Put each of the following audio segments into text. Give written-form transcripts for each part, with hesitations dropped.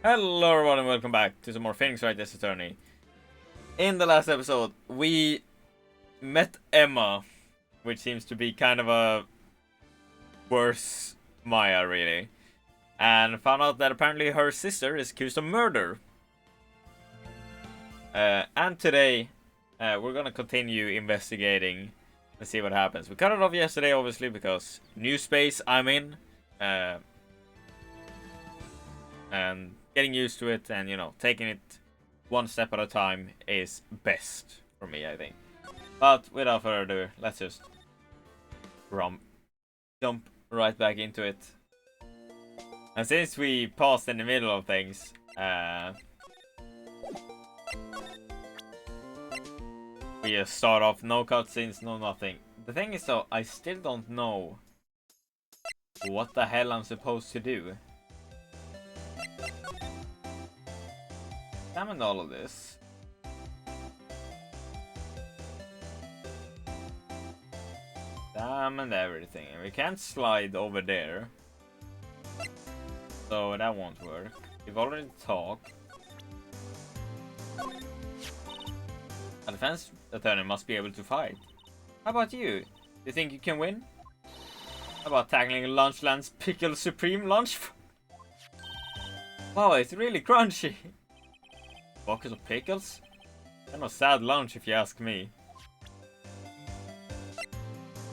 Hello everyone and welcome back to some more Phoenix Wright this attorney. In the last episode, we met Emma, which seems to be kind of a worse Maya, really. And found out that apparently her sister is accused of murder. And today, we're gonna continue investigating and see what happens. We cut it off yesterday, obviously, because new space I'm in. And getting used to it and, taking it one step at a time is best for me, I think. But without further ado, let's just jump right back into it. And since we paused in the middle of things, we just start off, no cutscenes, no nothing. The thing is though, I still don't know what the hell I'm supposed to do. Examined all of this. Examined everything. And we can't slide over there. So that won't work. We've already talked. A defense attorney must be able to fight. How about you? Do you think you can win? How about tackling Lunchland's Pickle Supreme lunch? Wow, it's really crunchy. Buckets of pickles? Kind of sad lunch if you ask me.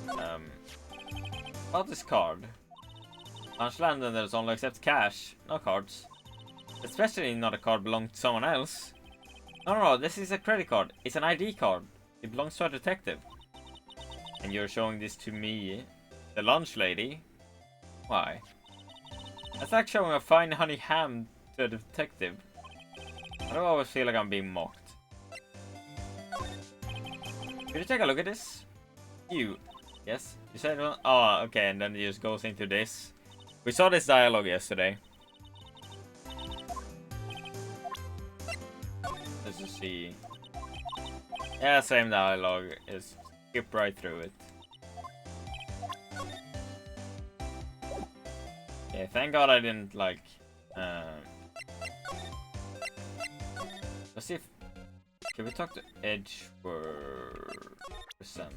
About this card. Lunchland and there's only accept cash, no cards. Especially not a card belonging to someone else. No, this is a credit card. It's an ID card. It belongs to a detective. And you're showing this to me, the lunch lady? Why? That's like showing a fine honey ham to a detective. I don't always feel like I'm being mocked. Could you take a look at this? You. Yes? You said one? Oh, okay, and then it just goes into this. We saw this dialogue yesterday. Let's just see. Yeah, same dialogue. Just skip right through it. Yeah, thank God I didn't like... Let's see if... Can we talk to Edge for... percent?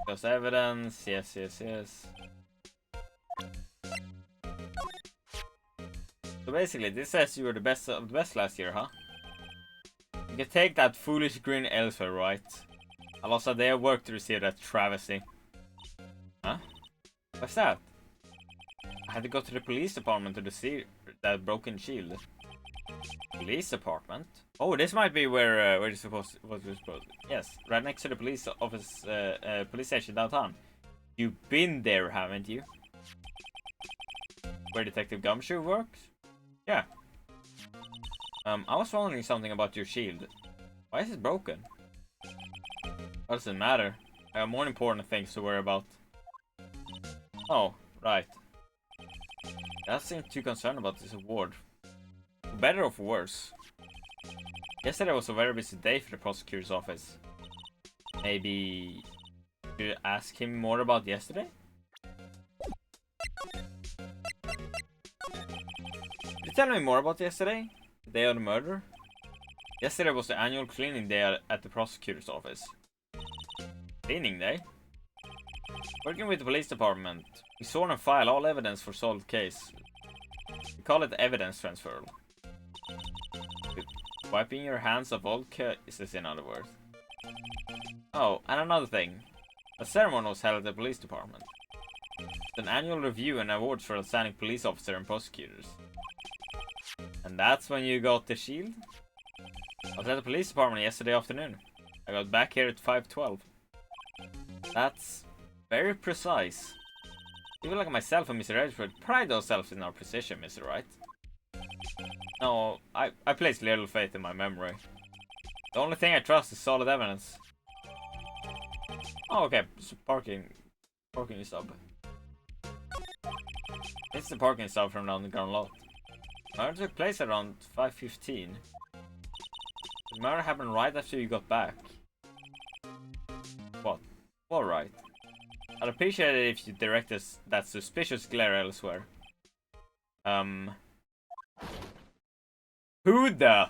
Just evidence, yes. So basically, this says you were the best of the best last year, huh? You can take that foolish grin elsewhere, right? I lost a day of work to receive that travesty. Huh? What's that? I had to go to the police department to see that broken shield. Police department? Oh, this might be where we're supposed. Yes, right next to the police office, police station downtown. You've been there, haven't you? Where Detective Gumshoe works? Yeah. I was wondering something about your shield. Why is it broken? What does it matter? I have more important things to worry about. Oh, right. I seem too concerned about this award. For better or for worse. Yesterday was a very busy day for the prosecutor's office. Maybe you ask him more about yesterday? Could you tell me more about yesterday? The day of the murder? Yesterday was the annual cleaning day at the prosecutor's office. Cleaning day? Working with the police department, we sort and file all evidence for solved case. We call it evidence transfer. Wiping your hands of all cases, in other words. Oh, and another thing. A ceremony was held at the police department. It's an annual review and awards for outstanding police officer and prosecutors. And that's when you got the shield? I was at the police department yesterday afternoon. I got back here at 5:12. That's very precise. People like myself and Mr. Edgeworth pride ourselves in our precision, Mr. Wright. No, I place little faith in my memory. The only thing I trust is solid evidence. Oh, okay. It's a parking stop. It's the parking stop from the underground lot. Murder took place around 5:15. The murder happened right after you got back. What? Alright. I'd appreciate it if you directed that suspicious glare elsewhere. Who the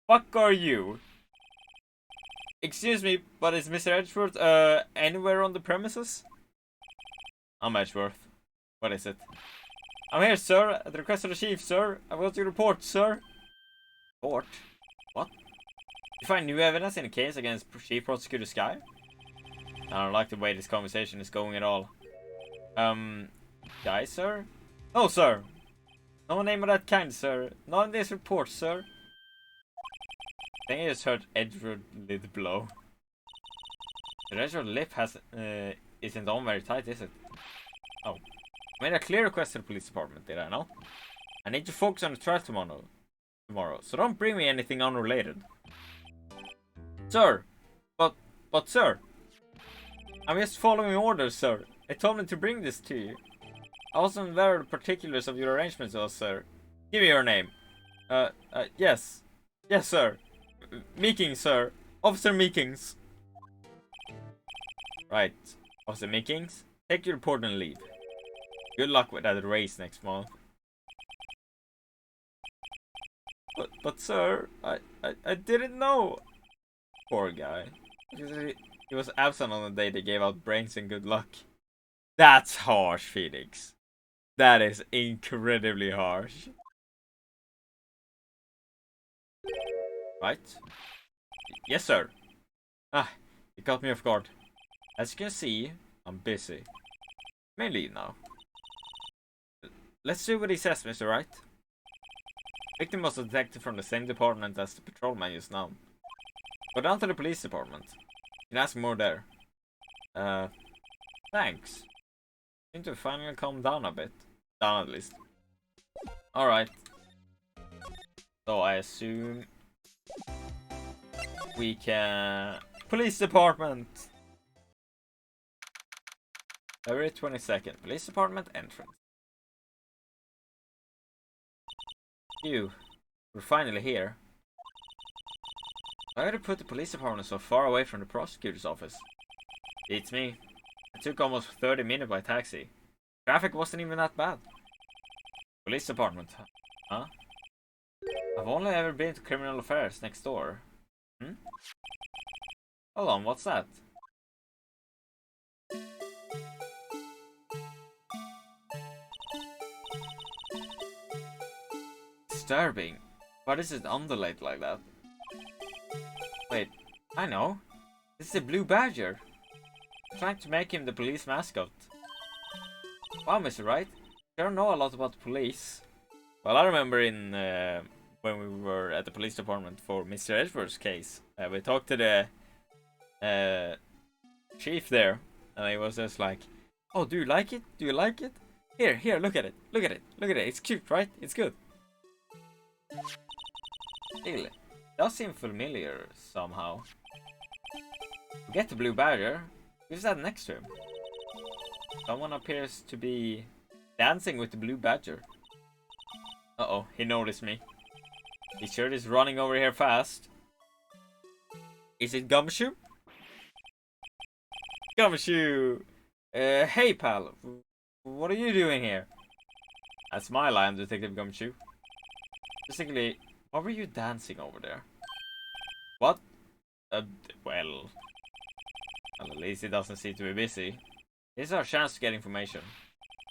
fuck are you? Excuse me, but is Mr. Edgeworth, anywhere on the premises? I'm Edgeworth. What is it? I'm here, sir, at the request of the chief, sir. I've got your report, sir. Report? What? You find new evidence in a case against Chief Prosecutor Sky? I don't like the way this conversation is going at all. Guy, sir? No, sir. No name of that kind, sir. Not in this report, sir. I think I just heard Edward lid blow. The Edward lip isn't on very tight, is it? Oh. I made a clear request to the police department, did I not? I need to focus on the trial tomorrow, so don't bring me anything unrelated. Sir! But sir! I'm just following orders, sir. They told me to bring this to you. I wasn't aware of the particulars of your arrangements, sir. Give me your name. Yes. Yes, sir. Meekings, sir. Officer Meekings. Right. Officer Meekings, take your report and leave. Good luck with that race next month. But sir, I didn't know. Poor guy. He was absent on the day they gave out brains and good luck. That's harsh, Phoenix. That is incredibly harsh. Right? Yes, sir. You caught me off guard. As you can see, I'm busy. May leave now. Let's do what he says, Mr. Wright. Victim was a detective from the same department as the patrolman just now. Go down to the police department. You can ask more there. Thanks. Seem to finally calm down a bit. Down at least. Alright. So I assume we can... Police department! February 22nd. Police department entrance. We're finally here. Why would I put the police department so far away from the prosecutor's office? Beats me. It took almost 30 minutes by taxi. Traffic wasn't even that bad. Police department. Huh? I've only ever been to criminal affairs next door. Hold on, what's that? Disturbing. Why does it undulate like that? Wait, I know. This is a blue badger. I'm trying to make him the police mascot. Wow, Mr. Wright. You don't know a lot about the police. Well, I remember in when we were at the police department for Mr. Edgeworth's case, we talked to the chief there, and he was just like, "Oh, do you like it? Do you like it? Here, look at it. Look at it. Look at it. It's cute, right? It's good." Still, it does seem familiar somehow. Get the blue badger. Who's that next to him? Someone appears to be dancing with the blue badger. Uh-oh, he noticed me. He sure is running over here fast. Is it Gumshoe? Gumshoe! Hey pal, what are you doing here? That's my line, Detective Gumshoe. Basically, what were you dancing over there? What? Well, at least he doesn't seem to be busy. This is our chance to get information.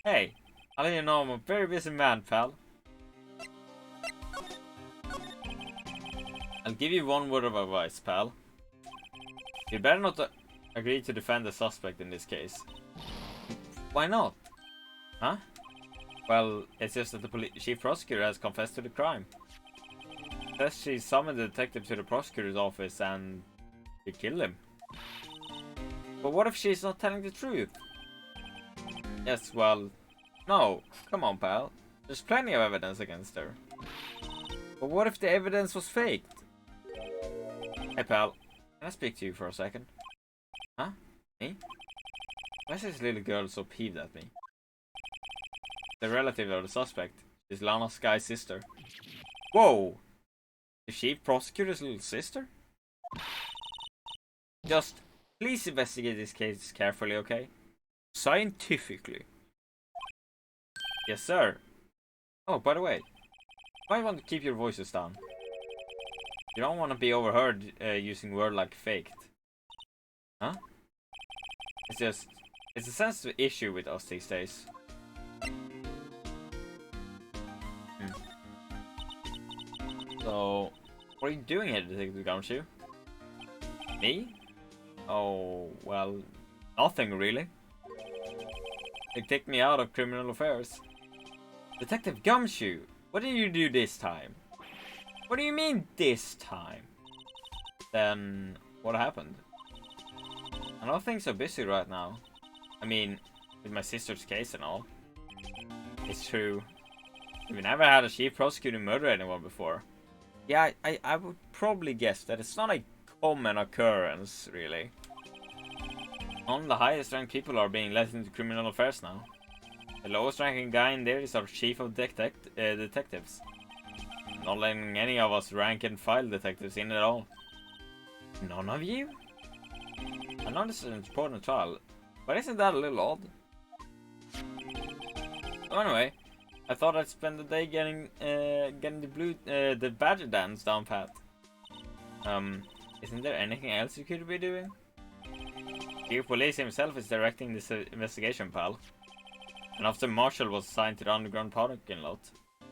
Hey, I'll let you know I'm a very busy man, pal. I'll give you one word of advice, pal. You better not agree to defend the suspect in this case. Why not? Huh? Well, it's just that the chief prosecutor has confessed to the crime. Says she summoned the detective to the prosecutor's office and she killed him. But what if she's not telling the truth? Yes, well, no. Come on, pal. There's plenty of evidence against her. But what if the evidence was faked? Hey, pal. Can I speak to you for a second? Huh? Me? Why is this little girl so peeved at me? The relative of the suspect is Lana Sky's sister. Whoa! The chief prosecutor's little sister? Just please investigate this case carefully, okay? Scientifically. Yes, sir. Oh, by the way, you might want to keep your voices down. You don't want to be overheard using word like faked. Huh? It's a sensitive issue with us these days. So, what are you doing here, Detective Gumshoe? Me? Oh, well, nothing really. They kicked me out of criminal affairs. Detective Gumshoe, what did you do this time? What do you mean this time? Then, what happened? I know things are busy right now. I mean, with my sister's case and all. It's true. We've never had a chief prosecutor murder anyone before. Yeah, I would probably guess that it's not a common occurrence, really. Only the highest ranked people are being let into criminal affairs now. The lowest ranking guy in there is our chief of detectives. Not letting any of us rank and file detectives in at all. None of you? I know this is an important trial, but isn't that a little odd? So anyway, I thought I'd spend the day getting the badger dance down pat. Isn't there anything else you could be doing? Chief Police himself is directing this investigation, pal. And Officer Marshall was assigned to the underground parking lot.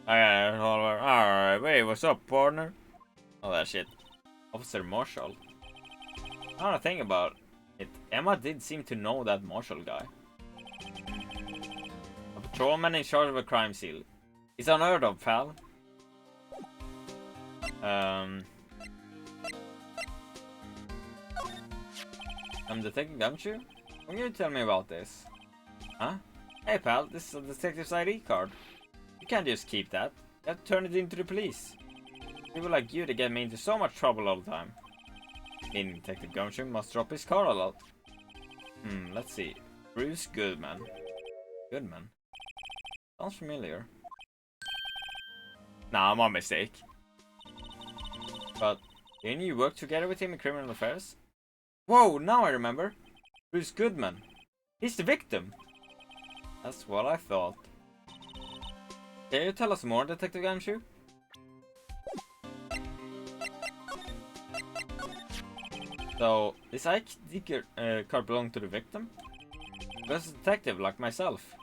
Alright, wait, what's up, partner? Oh, that shit. Officer Marshall. Now I think about it, Emma did seem to know that Marshall guy. A patrolman in charge of a crime scene. It's unheard of, pal. I'm Detective Gumshoe? When you tell me about this? Huh? Hey pal, this is a detective's ID card. You can't just keep that. You have to turn it into the police. People like you that get me into so much trouble all the time. Meaning Detective Gumshoe must drop his card a lot. Let's see. Bruce Goodman. Goodman? Sounds familiar. Nah, my mistake. But, didn't you work together with him in criminal affairs? Whoa, now I remember. Bruce Goodman. He's the victim. That's what I thought. Can you tell us more, Detective Gumshoe? So, this ID card belonged to the victim? Because a detective like myself.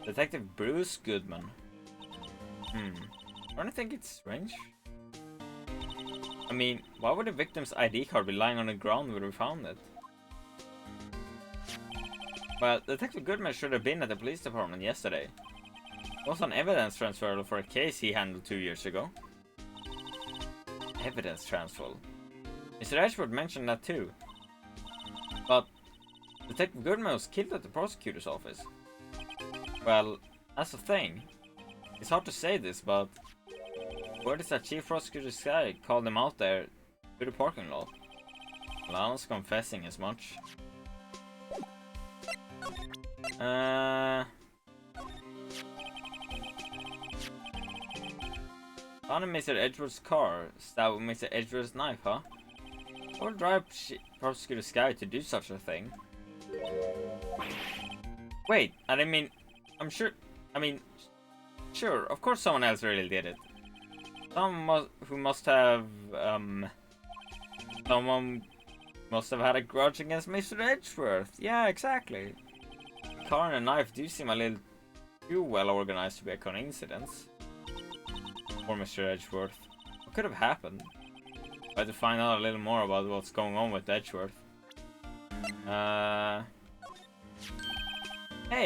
Detective Bruce Goodman. Don't you think it's strange? I mean, why would the victim's ID card be lying on the ground where we found it? Well, Detective Goodman should have been at the police department yesterday. It was an evidence transfer for a case he handled 2 years ago. Evidence transfer? Mr. Ashford mentioned that too. But Detective Goodman was killed at the prosecutor's office. Well, that's the thing. It's hard to say this, but word is that Chief Prosecutor's guy called him out there to the parking lot. Lana's confessing as much. Found in Mr. Edgeworth's car, stabbed with Mr. Edgeworth's knife, huh? What would drive Prosecutor Sky to do such a thing? Wait, I didn't mean... I'm sure... I mean... Sure, of course someone else really did it. Someone who must have... Someone must have had a grudge against Mr. Edgeworth. Yeah, exactly. The car and a knife do seem a little too well organized to be a coincidence. Poor Mr. Edgeworth. What could have happened? I had to find out a little more about what's going on with Edgeworth. Hey,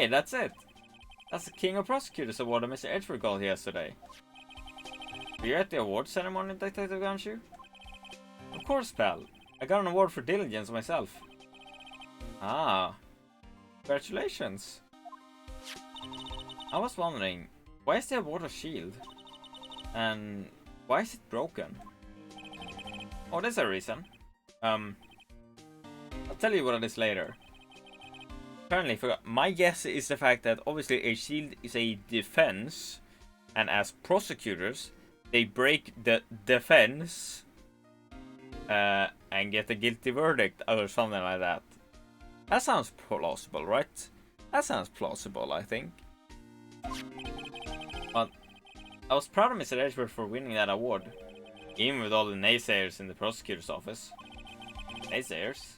that's it. That's the King of Prosecutors award that Mr. Edgeworth got yesterday. Were you at the award ceremony, Detective Gumshoe? Of course, pal. I got an award for diligence myself. Ah. Congratulations. I was wondering, why is the award a shield? And why is it broken? Oh, there's a reason. I'll tell you what it is later. Apparently, my guess is the fact that obviously a shield is a defense, and as prosecutors, they break the defense and get a guilty verdict or something like that. That sounds plausible, right? That sounds plausible, I think. But I was proud of Mr. Edgeworth for winning that award, even with all the naysayers in the prosecutor's office. Naysayers?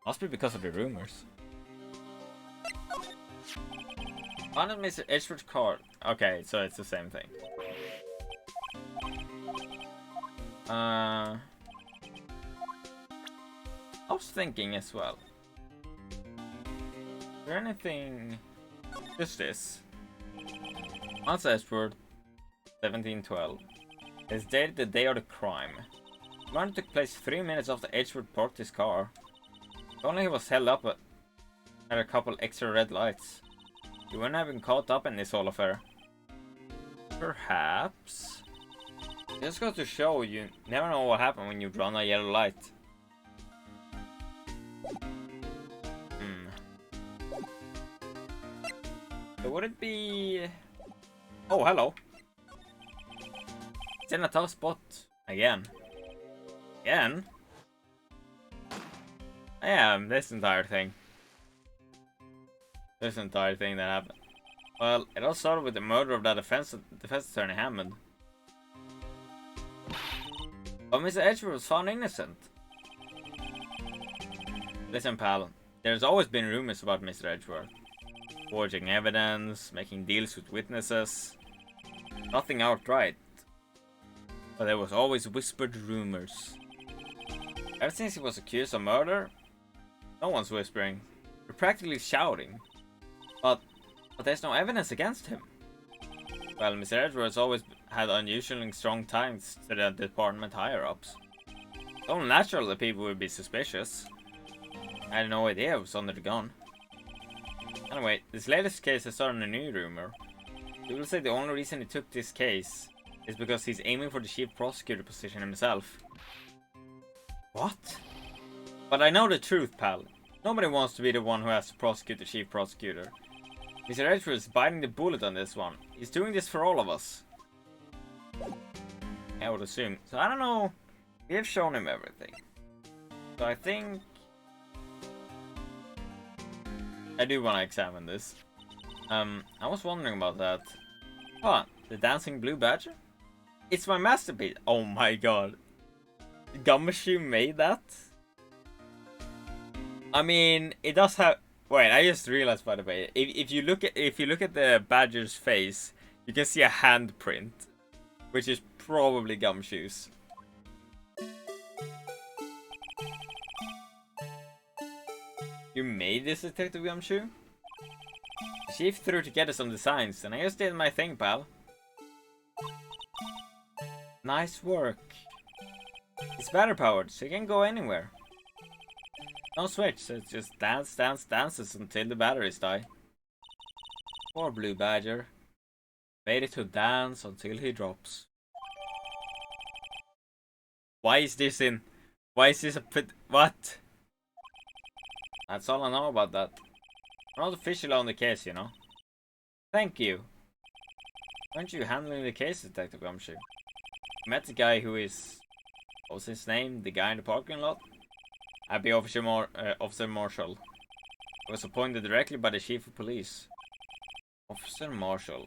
Must be because of the rumors. Found Mr. Edgeworth's card. Okay, so it's the same thing. I was thinking as well. Is there anything... Just this. Hans Edgeworth, 1712. It's dated the day of the crime. The murder took place 3 minutes after Edgeworth parked his car. If only he was held up at a couple extra red lights, he wouldn't have been caught up in this whole affair. Perhaps. It just goes to show you never know what happens when you run a yellow light. So would it be... Oh, hello. It's in a tough spot. Again. Again? Yeah, this entire thing. This entire thing that happened. Well, it all started with the murder of that defense attorney Hammond. But Mr. Edgeworth was found innocent. Listen, pal. There's always been rumors about Mr. Edgeworth. Forging evidence, making deals with witnesses. Nothing outright. But there was always whispered rumors. Ever since he was accused of murder, no one's whispering. They're practically shouting. But there's no evidence against him. Well, Mr. Edgeworth has always had unusually strong ties to the department higher-ups. It's only natural that people would be suspicious. I had no idea it was under the gun. Anyway, this latest case has started a new rumor. People say the only reason he took this case is because he's aiming for the chief prosecutor position himself. What? But I know the truth, pal. Nobody wants to be the one who has to prosecute the chief prosecutor. Mr. Edgeworth is biting the bullet on this one. He's doing this for all of us. I would assume. So I don't know. We have shown him everything. So I think... I do want to examine this. I was wondering about that. What? The dancing blue badger? It's my masterpiece. Oh my god. Gumshoe made that? I mean, it does have... Wait, I just realized, by the way, if you look at the badger's face, you can see a handprint, which is probably Gumshoe's. You made this, Detective Gumshoe? The chief threw together some designs, and I just did my thing, pal. Nice work. It's battery powered, so you can go anywhere. No switch, so it's just dances until the batteries die. Poor Blue Badger. Made it to dance until he drops. Why is this a pit? What? That's all I know about that. I'm not officially on the case, you know. Thank you. Aren't you handling the case, Detective Gumshoe? I met the guy who is... What was his name? The guy in the parking lot? I'd be Officer Marshall. He was appointed directly by the Chief of Police. Officer Marshall.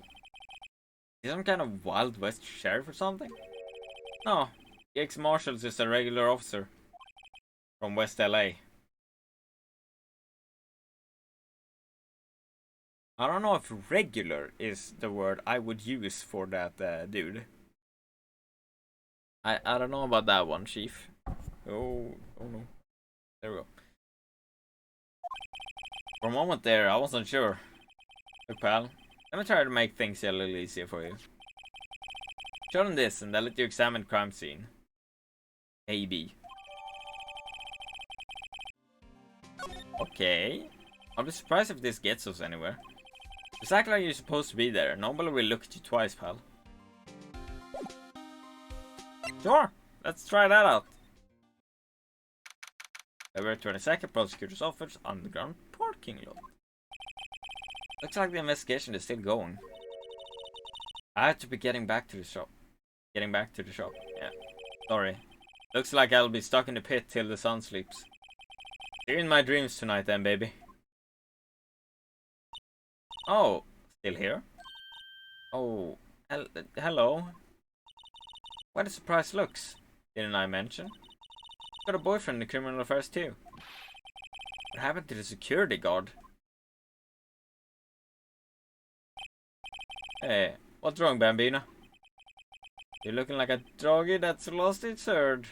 Is he some kind of Wild West sheriff or something? No, the ex-marshal is just a regular officer from West LA. I don't know if regular is the word I would use for that dude. I don't know about that one, Chief. Oh no. There we go. For a moment there, I wasn't sure. Look, pal, let me try to make things a little easier for you. Show them this, and they'll let you examine crime scene. AB. Okay. I'll be surprised if this gets us anywhere. It's act like you're supposed to be there. Nobody will look at you twice, pal. Sure, let's try that out. February 22nd, prosecutor's office, underground parking lot. Looks like the investigation is still going. I have to be getting back to the shop. Yeah. Sorry. Looks like I'll be stuck in the pit till the sun sleeps. You're in my dreams tonight then, baby. Oh, still here? Oh, Hello? Why the surprised looks? Didn't I mention? Got a boyfriend in criminal affairs too. What happened to the security guard? Hey, what's wrong, Bambina? You're looking like a doggy that's lost its herd.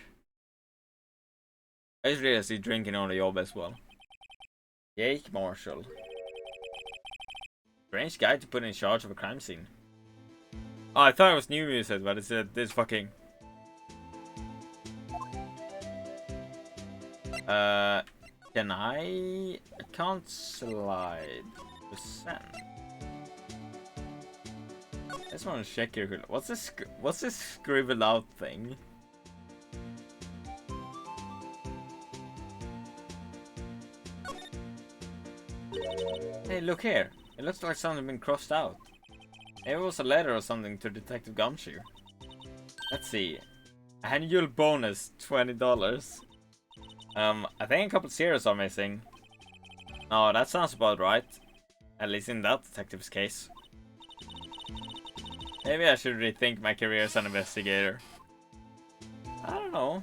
I just realized he's drinking on the job as well. Jake Marshall. Strange guy to put in charge of a crime scene. Oh, I thought it was new music, but it said this fucking... Can I can't slide. Percent. I just want to check here. What's this scribbled out thing? Hey, look here. It looks like something been crossed out. Maybe it was a letter or something to Detective Gumshoe. Let's see. Annual bonus, $20. I think a couple zeros are missing. Oh, that sounds about right. At least in that detective's case. Maybe I should rethink my career as an investigator. I don't know.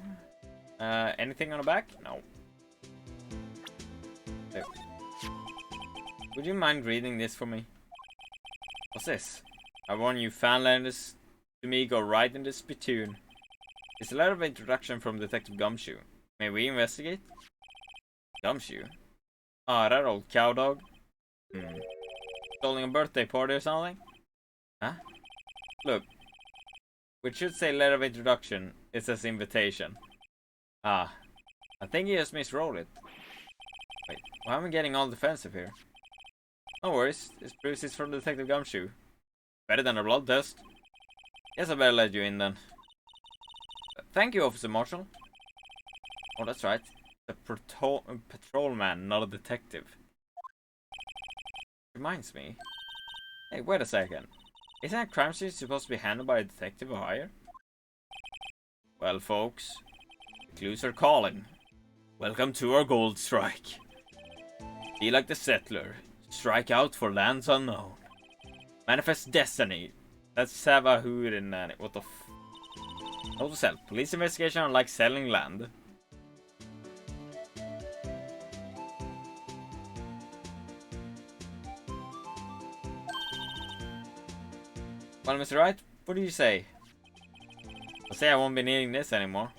Anything on the back? No. So. Would you mind reading this for me? What's this? I warn you, fanlanders to me go right in the spittoon. It's a letter of introduction from Detective Gumshoe. May we investigate? Gumshoe? Ah, that old cow dog. Holding a birthday party or something? Huh? Look. Which should say letter of introduction. It says invitation. Ah. I think he just misrolled it. Wait, why am I getting all defensive here? No worries. This bruise is from Detective Gumshoe. Better than a blood test. Guess I better let you in then. Thank you, Officer Marshall. Oh, that's right. A patrolman, not a detective. Reminds me. Hey, wait a second. Isn't a crime scene supposed to be handled by a detective or higher? Well, folks, the clues are calling. Welcome to our gold strike. Be like the settler. Strike out for lands unknown. Manifest destiny. Let's have a hoot in that. What the f... Hold to sell. Police investigation are like selling land. Well, Mr. Wright, what do you say? I'll say I won't be needing this anymore.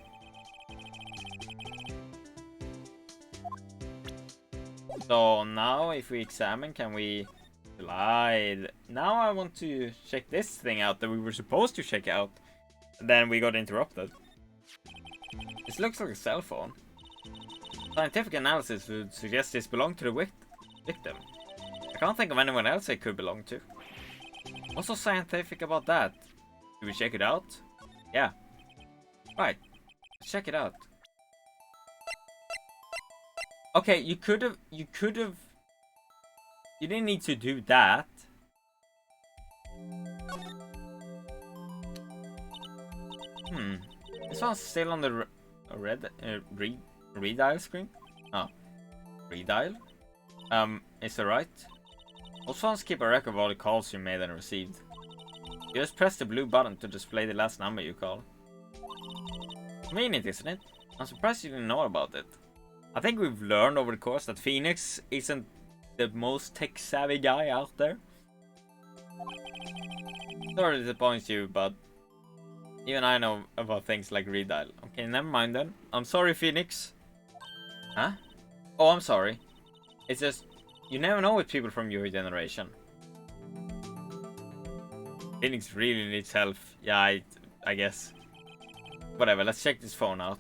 So now, if we examine, can we glide? Now I want to check this thing out that we were supposed to check out. Then we got interrupted. This looks like a cell phone. Scientific analysis would suggest this belonged to the victim. I can't think of anyone else it could belong to. What's so scientific about that? Should we check it out? Yeah. Right. Let's check it out. Okay, you could have... You didn't need to do that. This one's still on the redial screen? Oh. Redial? Is it right? Most phones keep a record of all the calls you made and received. You just press the blue button to display the last number you call. Convenient, isn't it? I'm surprised you didn't know about it. I think we've learned over the course that Phoenix isn't the most tech-savvy guy out there. Sorry to disappoint you, but even I know about things like redial. Okay, never mind then. I'm sorry, Phoenix. Huh? Oh, I'm sorry. It's just, you never know with people from your generation. Phoenix really needs help. Yeah, I guess. Whatever, let's check this phone out.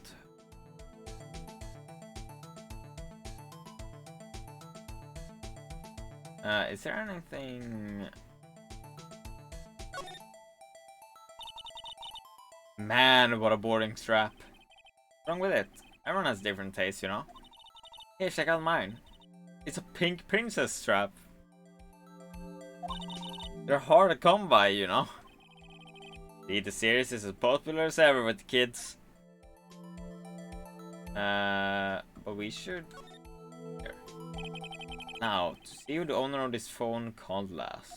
Is there anything... Man, what a boring strap. What's wrong with it? Everyone has different tastes, you know? Hey, check out mine. It's a pink princess strap. They're hard to come by, you know? The series is as popular as ever with the kids. But we should... Here. Now, to see who the owner of this phone called last.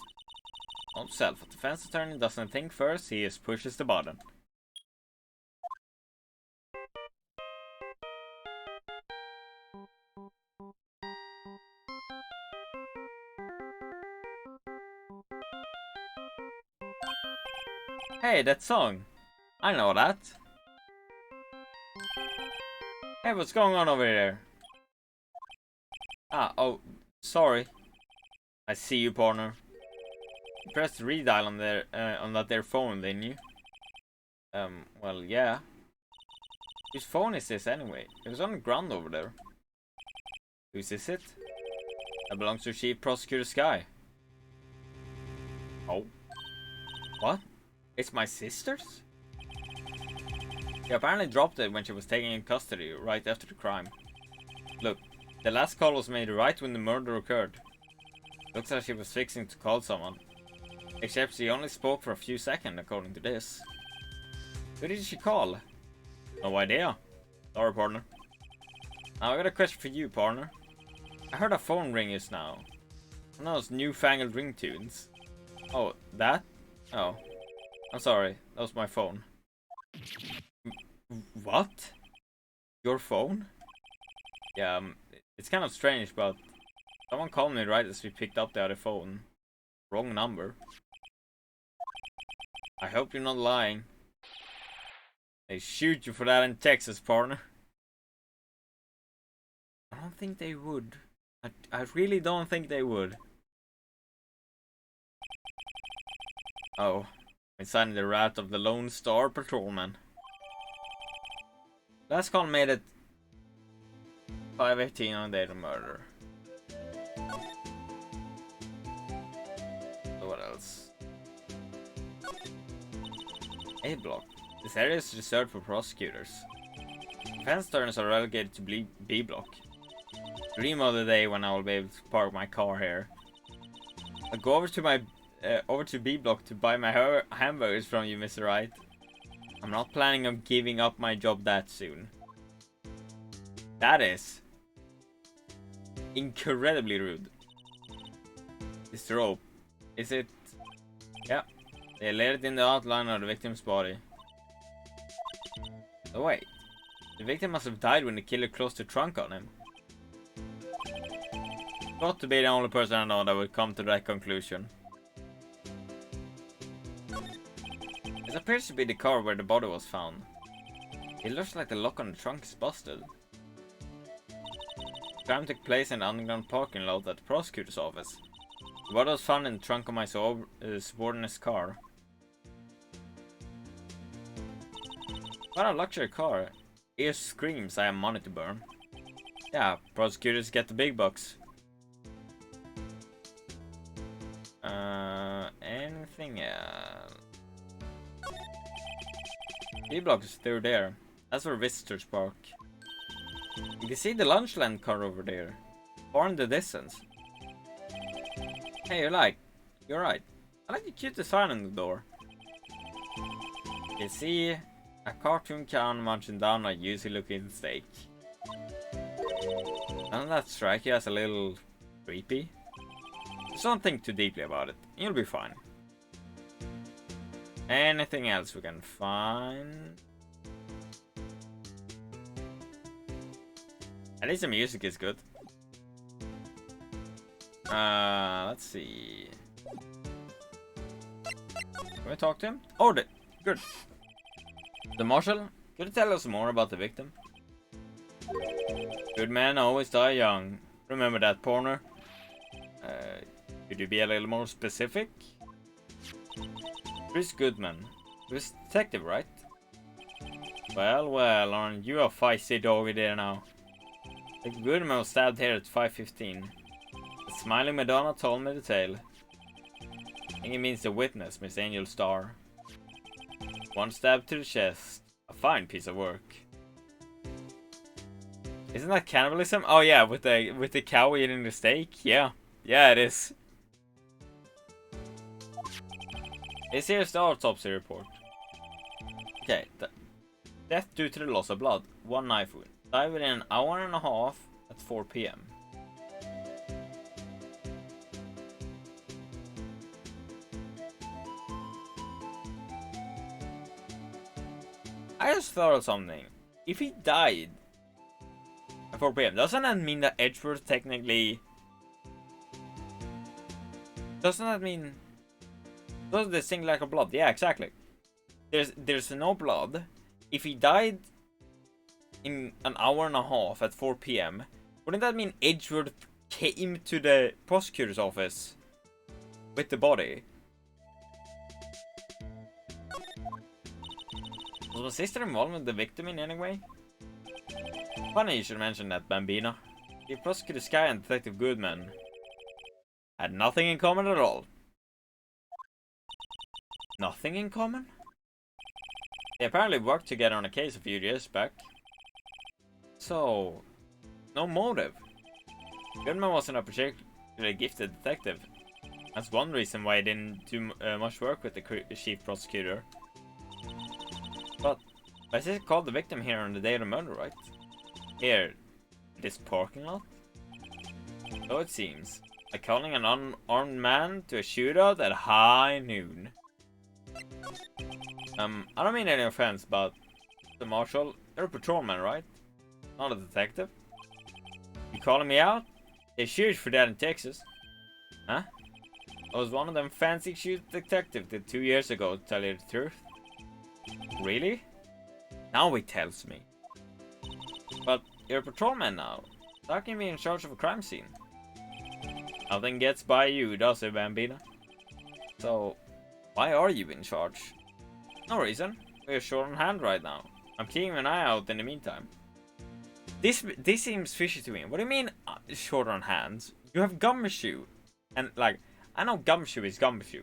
Not self. If the fence attorney doesn't think first, he just pushes the button. Hey, that song. I know that. Hey, what's going on over here? Oh, sorry. I see you, Pardner. You pressed redial on that phone, didn't you? Well, yeah. Whose phone is this anyway? It was on the ground over there. Whose is it? That belongs to Chief Prosecutor Sky. Oh. What? It's my sister's? She apparently dropped it when she was taken in custody right after the crime. Look, the last call was made right when the murder occurred. Looks like she was fixing to call someone. Except she only spoke for a few seconds according to this. Who did she call? No idea. Sorry, Pardner. Now I got a question for you, Pardner. I heard a phone ring just now. One of those newfangled ringtones. Oh, that? Oh. I'm sorry, that was my phone. What? Your phone? Yeah, it's kind of strange, but someone called me right as we picked up the other phone. Wrong number. I hope you're not lying. They shoot you for that in Texas, Pardner. I don't think they would. I really don't think they would. Oh, inside the wrath of the Lone Star Patrolman. Last call made it 5:18 on the day of the murder. So what else? A block. This area is reserved for prosecutors. Fence turners are relegated to B block. Dream of the day when I will be able to park my car here. I'll go over to B block to buy my hamburgers from you, Mr. Wright. I'm not planning on giving up my job that soon. That is incredibly rude. This rope, is it? Yeah, they laid it in the outline of the victim's body. Oh wait, the victim must have died when the killer closed the trunk on him. Got to be the only person I know that would come to that conclusion. This appears to be the car where the body was found. It looks like the lock on the trunk is busted. The crime took place in the underground parking lot at the prosecutor's office. The body was found in the trunk of my subordinate's car. What a luxury car. Ear screams I have money to burn. Yeah, prosecutors get the big bucks. Anything else? B-block is through there. That's where visitors park. You can see the Lunchland car over there. Far in the distance. Hey, you're right. I like the cute design on the door. You can see a cartoon clown munching down a juicy looking steak. Doesn't that strike you as a little creepy? Just don't think too deeply about it. You'll be fine. Anything else we can find? At least the music is good. Let's see. Can we talk to him? Oh, good. The marshal, could you tell us more about the victim? Good men always die young. Remember that, Pardner? Could you be a little more specific? Chris Goodman. Chris detective, right? Well, aren't you a feisty doggy there now? The Goodman was stabbed here at 5:15. The smiling Madonna told me the tale. I think it means the witness, Miss Angel Star. One stab to the chest. A fine piece of work. Isn't that cannibalism? Oh yeah, with the cow eating the steak? Yeah. Yeah, it is. Here's the autopsy report. Okay, death due to the loss of blood. One knife wound. Died within an hour and a half at 4 PM. I just thought of something. If he died at 4 p.m., doesn't that mean that Edgeworth technically... Doesn't that mean... Does this thing lack of blood? Yeah, exactly. There's no blood. If he died in an hour and a half at 4 p.m., wouldn't that mean Edgeworth came to the prosecutor's office with the body? Was my sister involved with the victim in any way? Funny you should mention that, Bambino. The prosecutor Sky and Detective Goodman had nothing in common at all. Nothing in common? They apparently worked together on a case a few years back. So, no motive. Goodman wasn't a particularly gifted detective. That's one reason why he didn't do much work with the chief prosecutor. But my sister called the victim here on the day of the murder, right? Here, this parking lot? So it seems. Like calling an unarmed man to a shootout at high noon. I don't mean any offense, but the marshal, you're a patrolman, right? Not a detective. You calling me out? They shoot for that in Texas. Huh? I was one of them fancy shoot detectives did 2 years ago, to tell you the truth. Really? Now he tells me. But you're a patrolman now. How can you be in charge of a crime scene? Nothing gets by you, does it, Bambina? So, why are you in charge? No reason. We're short on hand right now. I'm keeping an eye out in the meantime. This seems fishy to me. What do you mean, short on hands? You have gumshoe. And, like, I know gumshoe is gumshoe.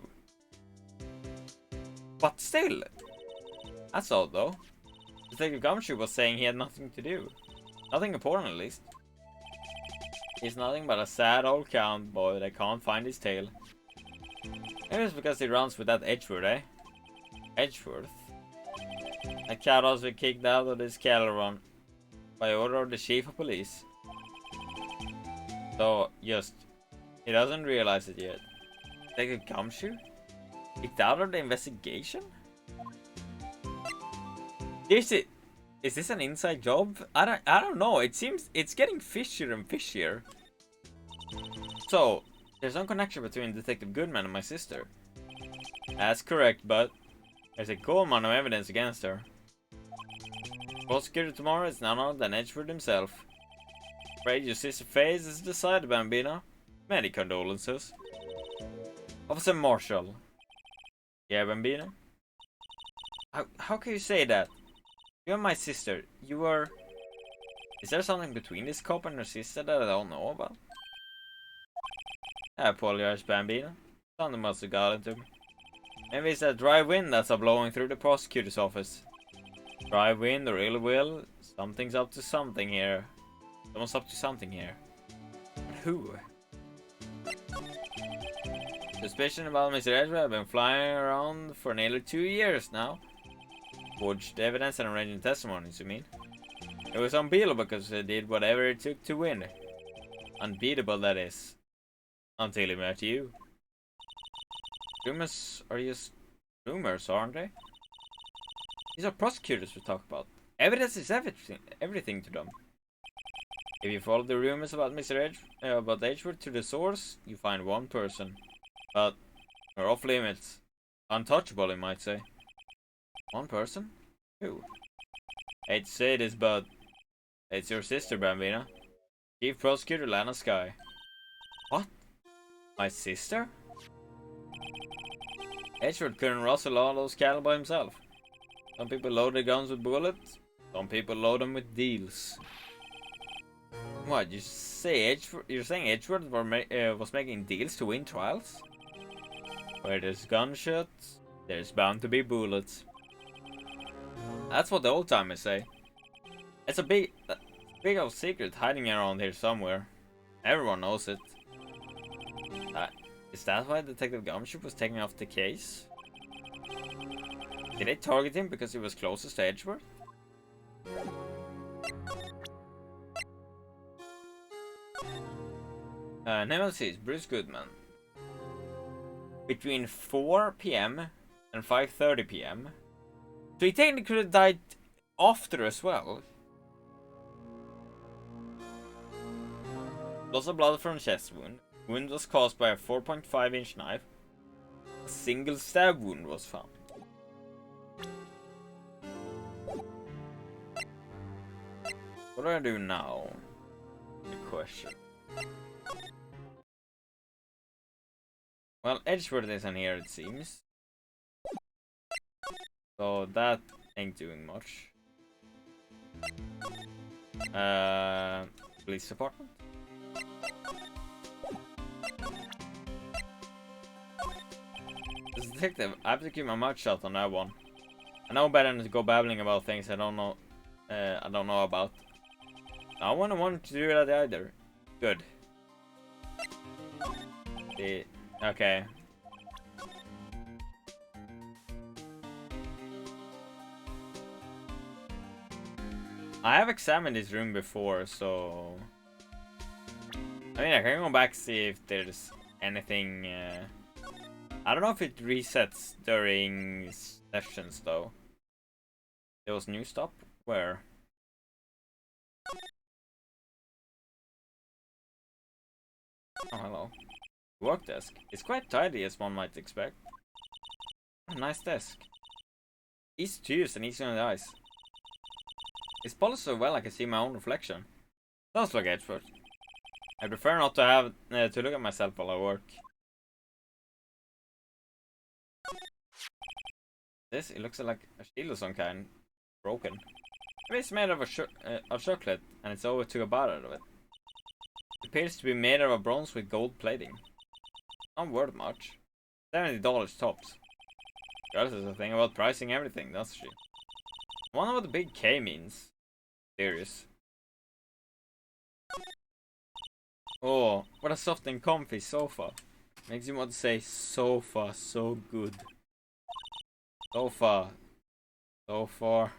But still. That's odd, though. Detective Gumshoe was saying he had nothing to do. Nothing important, at least. He's nothing but a sad old cowboy that can't find his tail. Maybe it's because he runs with that Edgeworth, eh? Edgeworth? That cat has been kicked out of this cattle run by order of the chief of police. So, just, he doesn't realize it yet. Detective Gumshoe? Kicked out of the investigation? Is this an inside job? I don't know. It seems it's getting fishier and fishier. So, there's no connection between Detective Goodman and my sister. That's correct, but there's a gold amount of evidence against her. Prosecutor tomorrow is none other than Edgeworth himself. Afraid your sister's fate is decided, Bambina. Many condolences. Officer Marshall. Yeah, Bambina? How can you say that? You're my sister. You were... Is there something between this cop and her sister that I don't know about? I apologize, Bambina. Something must have got into me. Maybe it's that dry wind that's blowing through the prosecutor's office. Dry wind or ill will. Something's up to something here. Someone's up to something here. But who? Suspicion about Mr. Edgeworth have been flying around for nearly 2 years now. Forged evidence and arranging testimonies, you mean? It was unbeatable because he did whatever it took to win. Unbeatable, that is. Until he met you. Rumors are just rumors, aren't they? These are prosecutors we talk about. Evidence is everything to them. If you follow the rumors about about Edgeworth to the source, you find one person. But you're off limits. Untouchable, you might say. One person? Who? Hate to say this, but it's your sister, Bambina. Chief Prosecutor Lana Sky. What? My sister? Edgeworth couldn't rustle all those cattle by himself. Some people load their guns with bullets, some people load them with deals. What, you say Edgeworth? You're saying Edgeworth was making deals to win trials? Where there's gunshots, there's bound to be bullets. That's what the old timers say. It's a big old secret hiding around here somewhere. Everyone knows it. Is that why Detective Gumshoe was taking off the case? Did they target him because he was closest to Edgeworth? Nemesis, Bruce Goodman. Between 4 p.m. and 5:30 p.m. So he technically could have died after as well. Loss of blood from chest wound. Wound was caused by a 4.5-inch knife. A single stab wound was found. What do I do now? Good question. Well, Edgeworth isn't here, it seems. So that ain't doing much. Police department? As a detective, I have to keep my mouth shut on that one. I know better than to go babbling about things I don't know about. I wouldn't want to do that either. Good. Okay. I have examined this room before, so I mean I can go back see if there's anything. I don't know if it resets during sessions though. There was new stop? Where? Oh, hello. Work desk. It's quite tidy as one might expect. Oh, nice desk. Easy to use and easy on the eyes. It's polished so well I can see my own reflection. Sounds like Edgeworth. I prefer not to have to look at myself while I work. This, it looks like a shield of some kind. Broken. Maybe it's made of of chocolate and it's over to a bar out of it. It appears to be made of a bronze with gold plating. Not worth much. $70 tops. Girls is a thing about pricing everything, that's she. I wonder what the big K means. Serious. Oh, what a soft and comfy sofa. Makes you want to say sofa, so good. Sofa. So far.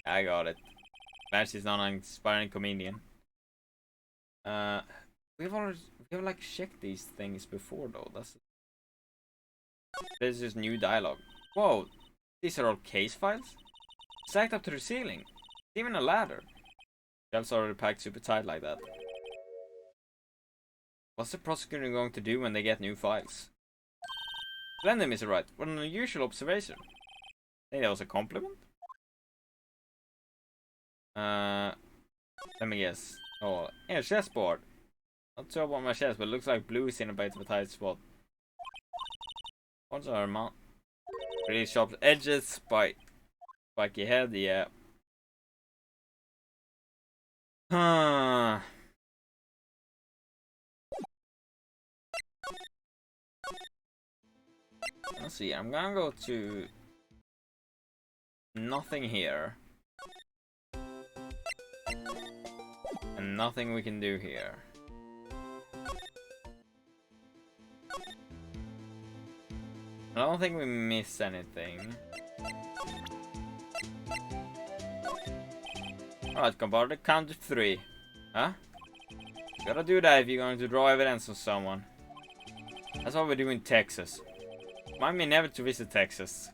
I got it. Glad she's not an inspiring comedian. We've like checked these things before though. This is new dialogue. Whoa, these are all case files? Stacked up to the ceiling. Even a ladder. Shelves already packed super tight like that. What's the prosecutor going to do when they get new files? Blend them, Mr. Wright. What an unusual observation. I think that was a compliment? Let me guess. Oh, yeah, chessboard. Not sure about my chest, but it looks like blue is in a bit of a tight spot. What's our mount? Really sharp edges, spiky head, yeah. Let's see, I'm gonna go to nothing here. And nothing we can do here. I don't think we miss anything. Alright, compadre, count to 3. Huh? You gotta do that if you're going to draw evidence on someone. That's what we do in Texas. Remind me never to visit Texas.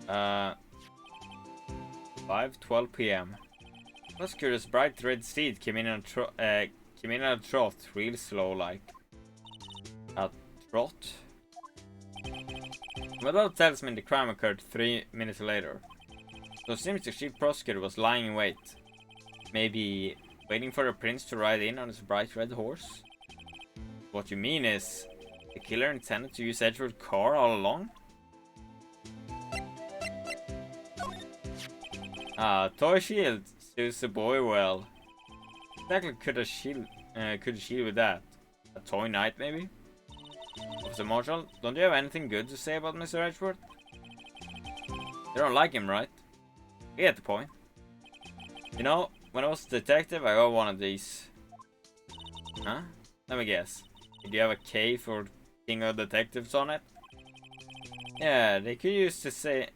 5:12 p.m. Prosecutor's bright red steed came in at a trot, real slow like. A trot? My dog tells me the crime occurred 3 minutes later. So it seems the chief prosecutor was lying in wait. Maybe waiting for the prince to ride in on his bright red horse? What you mean is, the killer intended to use Edgeworth's car all along? Ah, toy shield suits the boy well. Exactly could a shield with that? A toy knight maybe? Officer Marshall, don't you have anything good to say about Mr. Edgeworth? You don't like him, right? You get the point. You know, when I was a detective, I got one of these. Huh? Let me guess. Did you have a K for King of Detectives on it? Yeah, they could use the same.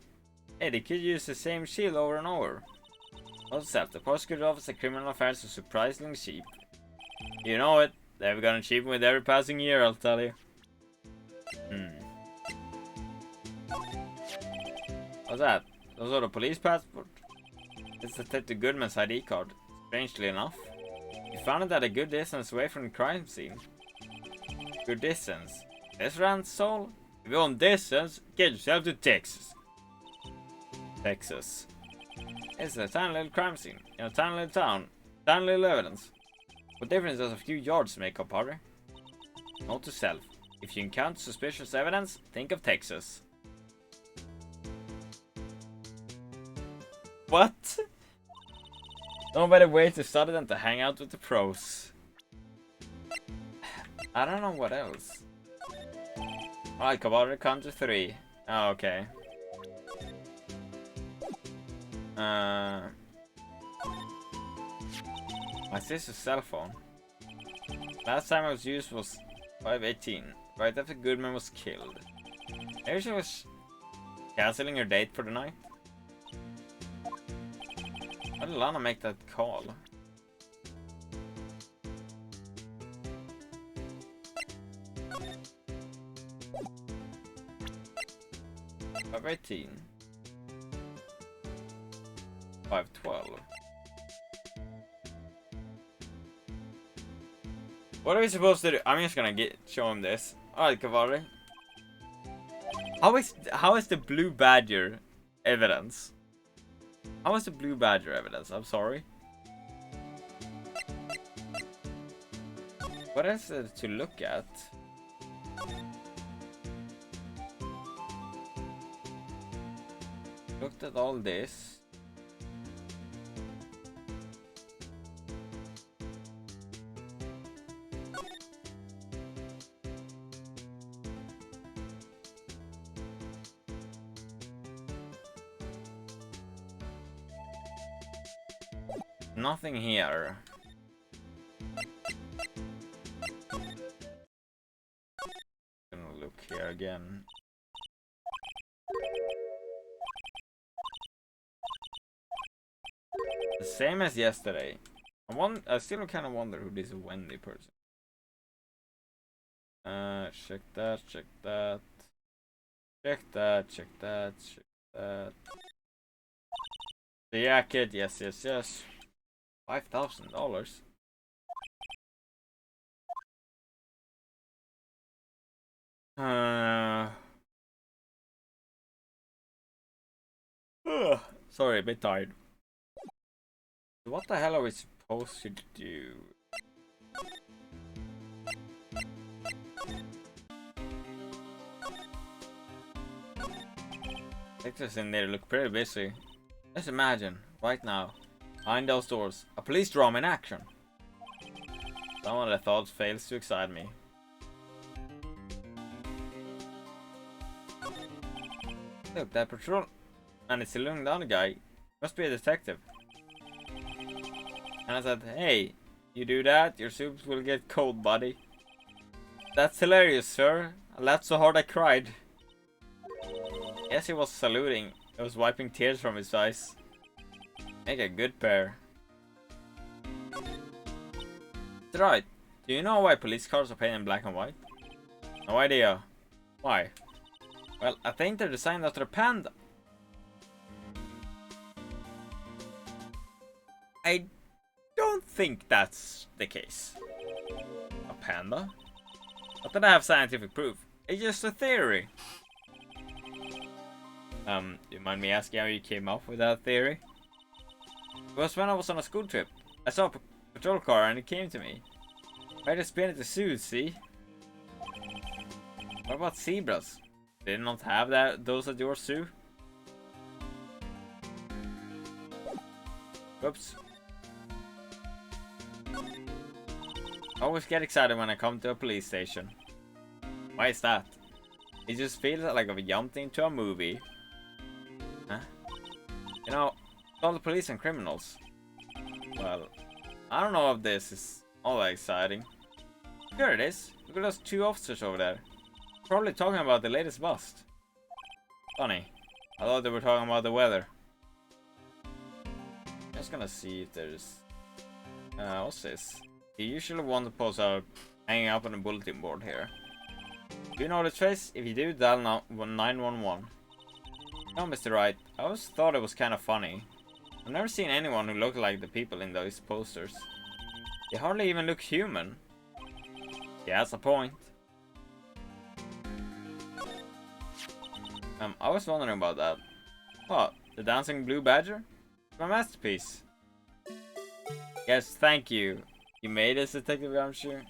Hey, they could use the same shield over and over. What's that? The prosecutor's office of criminal affairs is surprisingly cheap. You know it. They've gotten cheaper with every passing year, I'll tell you. What's that? Some sort of police passport? It's Detective Goodman's ID card. Strangely enough. You found it at a good distance away from the crime scene. Good distance. This rand's soul? If you want distance, get yourself to Texas. Texas. It's a tiny little crime scene. In a tiny little town. Tiny little evidence. What difference does a few yards make up, Pardner? Note to self. If you encounter suspicious evidence, think of Texas. What? No better way to study than to hang out with the pros. I don't know what else. Alright, Kabbalah, count to 3. Oh, okay. My sister's cell phone. Last time I was used was 5/18, right after Goodman was killed. Maybe she was canceling her date for the night. Why did Lana make that call? Five 18. 512. What are we supposed to do? I'm just gonna show him this. Alright, Cavalry. How is the blue badger evidence? How is the blue badger evidence? I'm sorry. What else is to look at? Looked at all this. Nothing here. Gonna look here again. The same as yesterday. I still kind of wonder who this Wendy person. Check that, check that. Check that, check that, check that. The jacket, yes, yes, yes. $5,000. Sorry, a bit tired. What the hell are we supposed to do? Detectives in there look pretty busy. Let's imagine, right now, behind those doors, a police drama in action. Some of the thoughts fails to excite me. Look, that patrol and it's looking down the guy. Must be a detective. And I said, hey, you do that, your soups will get cold, buddy. That's hilarious, sir. I laughed so hard I cried. Yes, he was saluting. He was wiping tears from his eyes. Make a good pair. That's right. Do you know why police cars are painted in black and white? No idea. Why? Well, I think they're designed after a panda. I don't think that's the case. A panda? Not that I have scientific proof. It's just a theory. You mind me asking how you came up with that theory? It was when I was on a school trip. I saw a patrol car and it came to me. I just spin at the zoo, see? What about zebras? Did not have those at your zoo? Whoops. I always get excited when I come to a police station. Why is that? It just feels like I've jumped into a movie. Huh? You know, all the police and criminals. Well, I don't know if this is all that exciting. Sure it is. Look at those two officers over there. Probably talking about the latest bust. Funny. I thought they were talking about the weather. Just gonna see if there's... what's this? The usual one that posts out hanging up on the bulletin board here. Do you know this face? If you do, dial 911. No, Mr. Wright, I always thought it was kind of funny. I've never seen anyone who looked like the people in those posters. They hardly even look human. Yeah, that's a point. I was wondering about that. What? The Dancing Blue Badger? My masterpiece. Yes, thank you. You made us, Detective Gumshoe.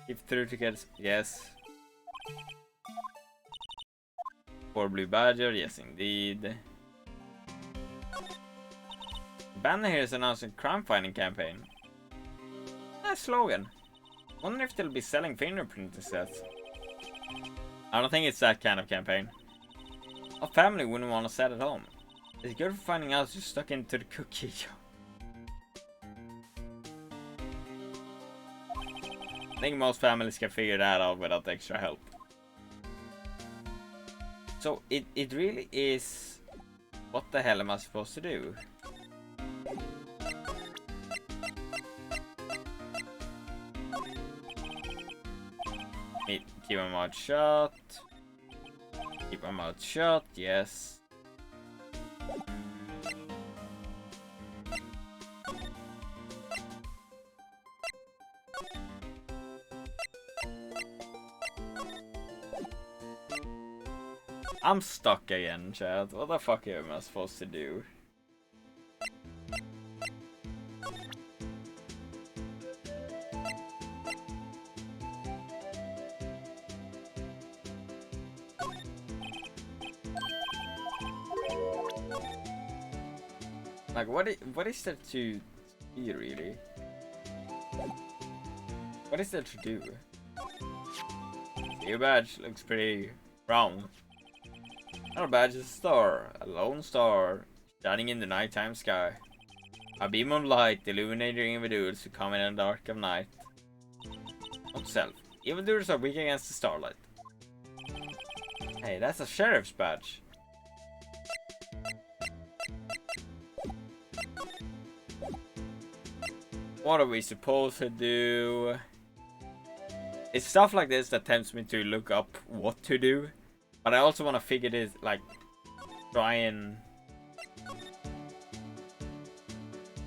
Keep through to get... Yes. For Blue Badger, yes indeed. The band here is announcing crime fighting campaign. Nice slogan. Wonder if they'll be selling fingerprinting sets. I don't think it's that kind of campaign. A family wouldn't want to set at home. It's good for finding out you're stuck into the cookie jar. I think most families can figure that out without extra help. So it really is... What the hell am I supposed to do? Keep my mouth shut. Keep my mouth shut, yes. I'm stuck again, Chad. What the fuck am I supposed to do? Like, what is there to see, really? What is there to do? Your badge looks pretty round. Our badge is a star, a lone star, shining in the nighttime sky. A beam of light illuminating evildoers who come in the dark of night. Not self. Evildoers are weak against the starlight. Hey, that's a sheriff's badge. What are we supposed to do? It's stuff like this that tempts me to look up what to do. But I also want to figure this, like, try and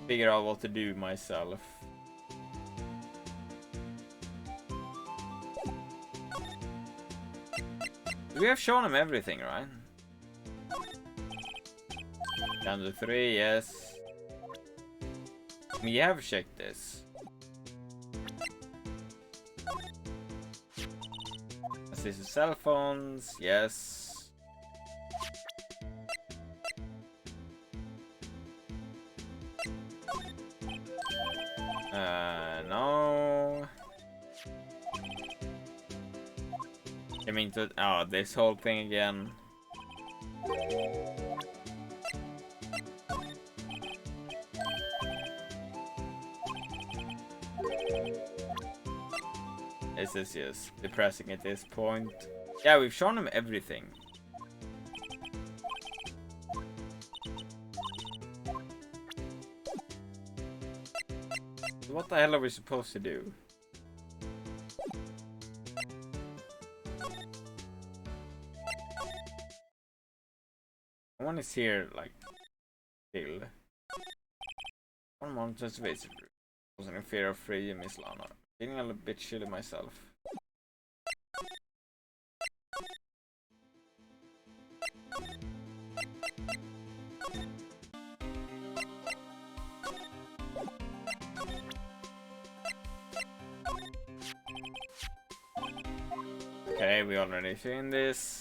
figure out what to do myself. We have shown him everything, right? Down to 3, yes. We have checked this. This is cell phones, yes. No. I mean, this whole thing again. This is just depressing at this point. Yeah, we've shown him everything. What the hell are we supposed to do? No one is here, like, still. One moment, just visit. Wasn't in fear of free, Miss Lana. Feeling a little bit shitty myself. Okay, we already seen this.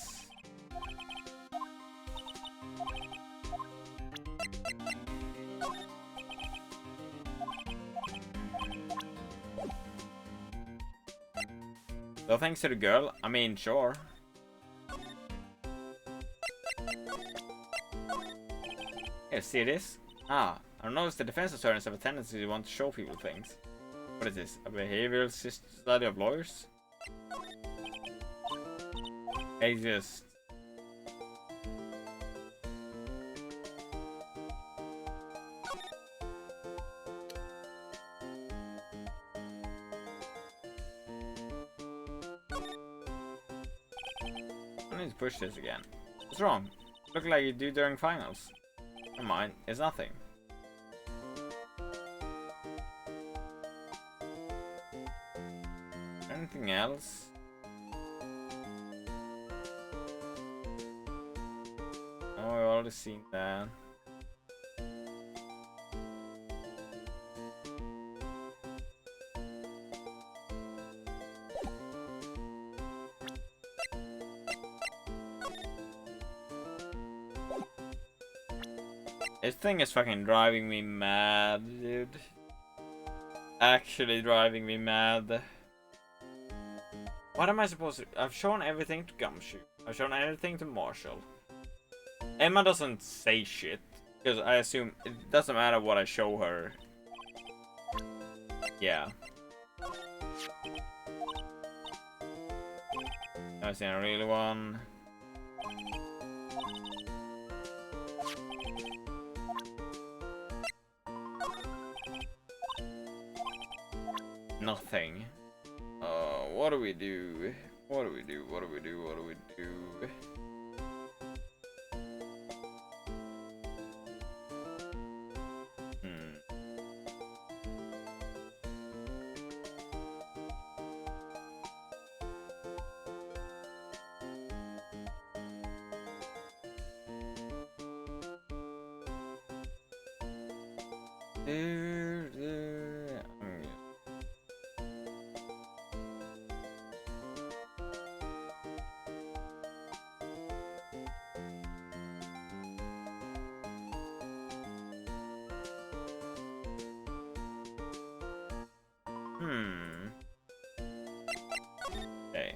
So thanks to the girl, I mean, sure. Here, see this? I noticed the defense attorneys have a tendency to want to show people things. What is this? A behavioral study of lawyers? They just... I need to push this again. What's wrong? Look like you do during finals. Never mind, it's nothing. Anything else? Oh, I've already seen that. This thing is fucking driving me mad, dude. Actually driving me mad. What am I supposed to... I've shown everything to Gumshoe. I've shown everything to Marshall. Emma doesn't say shit. Because I assume it doesn't matter what I show her. Yeah. I've seen a really one. Nothing. What do we do? What do we do? What do we do? What do we do? Okay.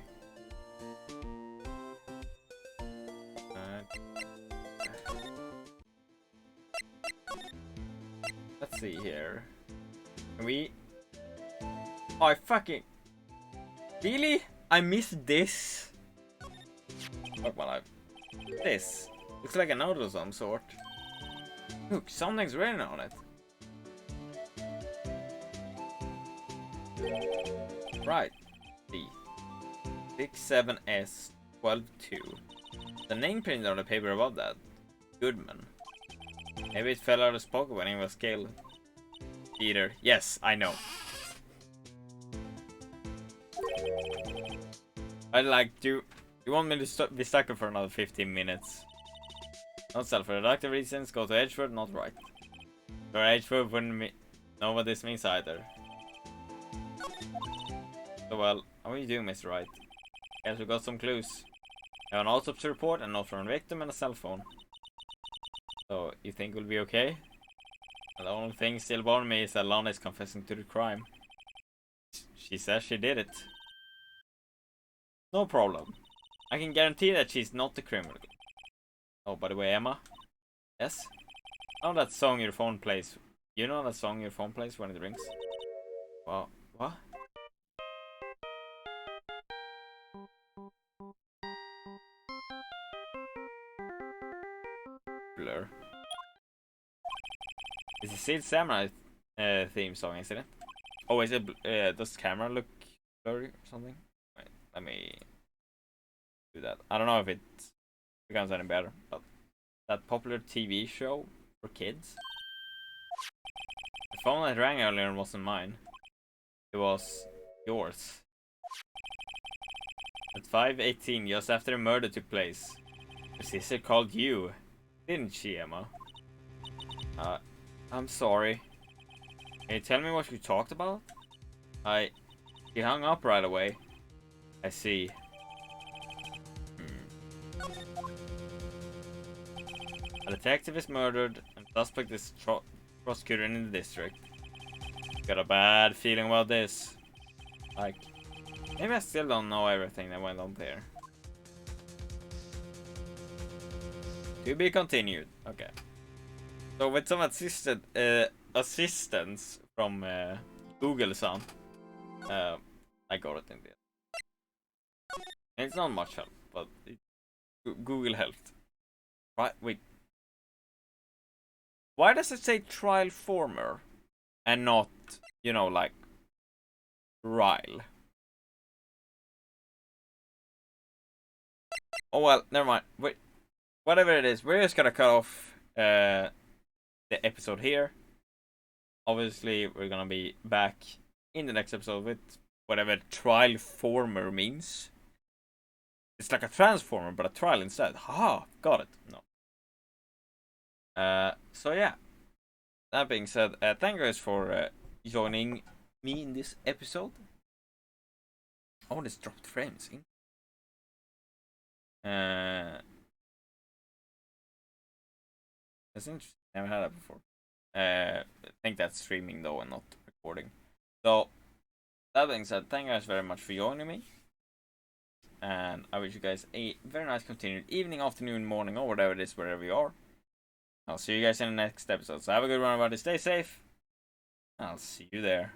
Let's see here. Can we... Oh, I fucking... Really? I missed this? Fuck my life. This. Looks like a note of some sort. Look, something's written on it. Right. D. 67S 122. The name printed on the paper above that. Goodman. Maybe it fell out of his pocket when he was killed. Peter. Yes, I know. I'd like to... You want me to be stuck for another 15 minutes? Not self for deductive reasons, go to Edgewood, not right. So Edgewood wouldn't know what this means either. So well, how are you doing, Mr. Wright? Guess we got some clues. We have an autopsy report, a note from a victim, and a cell phone. So, you think we'll be okay? And the only thing still bothering me is that Lana is confessing to the crime. She says she did it. No problem. I can guarantee that she's not the criminal. Oh, by the way, Emma? Yes? I know that song your phone plays. You know that song your phone plays when it rings? Wow. What? Blur. It's a Sealed Samurai theme song, isn't it? Oh, is it? Does camera look blurry or something? Wait, let me do that. I don't know if it becomes any better, but that popular TV show for kids. The phone that rang earlier wasn't mine. It was yours. At 5:18, just after the murder took place, your sister called you, didn't she, Emma? I'm sorry. Can you tell me what you talked about? She hung up right away. I see. A detective is murdered, and the suspect is prosecuted in the district. Got a bad feeling about this. Like, maybe I still don't know everything that went on there. To be continued. Okay. So with some assistance from Google-san, I got it in there. And it's not much help, but Google helped. Right? Wait. Why does it say trial former and not, you know, like Ryle? Oh well, never mind. Wait. whatever it is, we're just gonna cut off the episode here. Obviously, we're gonna be back in the next episode with whatever trial former means. It's like a transformer, but a trial instead. Haha, got it. No. So yeah. That being said, thank you guys for joining me in this episode. Oh, this dropped frames. That's interesting. Never had that before. I think that's streaming though and not recording. So, that being said, thank you guys very much for joining me. And I wish you guys a very nice continued evening, afternoon, morning, or whatever it is, wherever you are. I'll see you guys in the next episode. So have a good one, everybody. Stay safe. I'll see you there.